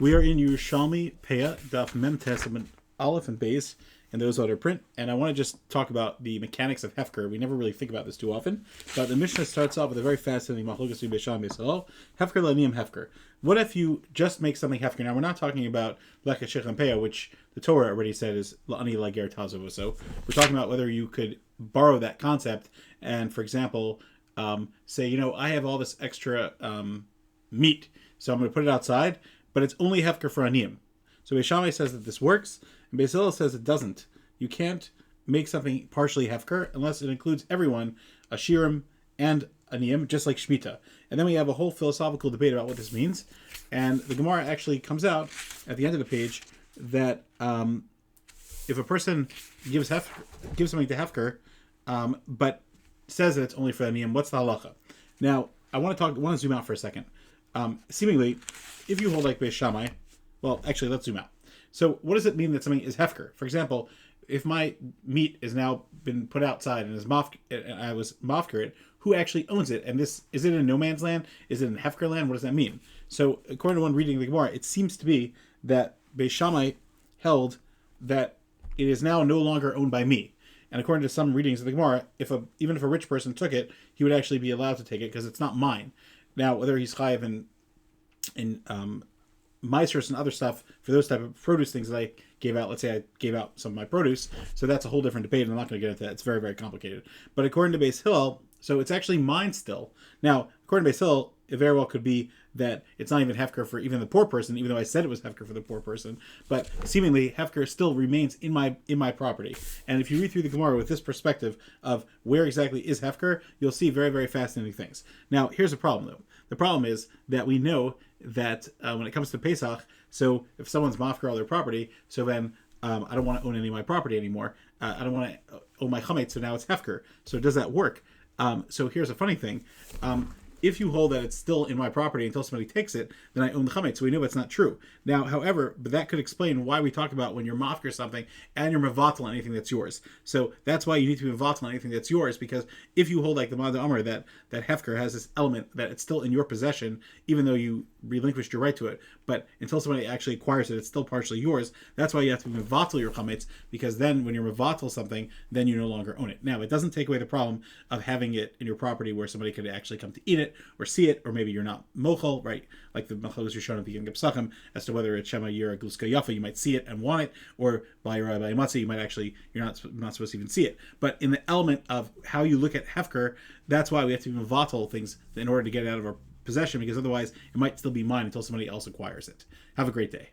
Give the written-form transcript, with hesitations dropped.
We are in Yerushalmi, Peah, Daf Mem Testament, Aleph and Beis, and those other print. And I want to just talk about the mechanics of Hefker. We never really think about this too often, but the Mishnah starts off with a very fascinating Machlokas Beishalmi Beisal. Hefker Laniim Hefker. What if you just make something Hefker? Now we're not talking about Leka Shechem Peah, which the Torah already said is La'ani Lager Tazavu. So we're talking about whether you could borrow that concept and, for example, say, I have all this extra meat, so I'm going to put it outside, but it's only Hefker for Aniyim. So Beishalmi says that this works, and Beis Hillel says it doesn't. You can't make something partially Hefker unless it includes everyone, Ashirim and Aniyim, just like Shemitah. And then we have a whole philosophical debate about what this means. And the Gemara actually comes out at the end of the page that if a person gives something to Hefker, but says that it's only for Aniyim, what's the halacha? Now, I want to zoom out for a second. Seemingly, if you hold like Beis Shammai, well, actually, let's zoom out. So what does it mean that something is Hefker? For example, if my meat is now been put outside and I was mafker it, who actually owns it? And is it in no man's land? Is it in Hefker land? What does that mean? So according to one reading the Gemara, it seems to be that Beis Shammai held that it is now no longer owned by me. And according to some readings of the Gemara, even if a rich person took it, he would actually be allowed to take it because it's not mine. Now, whether he's chayav in Meisers and other stuff for those type of produce things that I gave out, let's say I gave out some of my produce, so that's a whole different debate, and I'm not going to get into that. It's very, very complicated. But according to Beis Hillel, so it's actually mine still. Now, according to Beis Hillel, it very well could be that it's not even Hefker for even the poor person, even though I said it was Hefker for the poor person. But seemingly, Hefker still remains in my property. And if you read through the Gemara with this perspective of where exactly is Hefker, you'll see very, very fascinating things. Now, here's the problem, though. The problem is that we know that when it comes to Pesach, so if someone's mafker all their property, so then I don't want to own any of my property anymore. I don't want to own my chametz, so now it's Hefker. So does that work? So here's a funny thing. If you hold that it's still in my property until somebody takes it, then I own the chametz. So we know that's not true. Now, however, but that could explain why we talk about when you're mafker something and you're mevatel on anything that's yours. So that's why you need to be mevatel on anything that's yours, because if you hold like the Mada Amar that Hefker has this element that it's still in your possession, even though you relinquished your right to it, but until somebody actually acquires it, it's still partially yours. That's why you have to be mevatel your chametz, because then when you're mevatel something, then you no longer own it. Now, it doesn't take away the problem of having it in your property where somebody could actually come to eat it or see it, or maybe you're not mochel, right? Like the machlokas you're shown at the beginning of Pesachim, as to whether it's Shema Yira Gluska Yafa, you might see it and want it, or by Matzah, you're not supposed to even see it. But in the element of how you look at Hefker, that's why we have to be mevatel things in order to get it out of our possession, because otherwise it might still be mine until somebody else acquires it. Have a great day.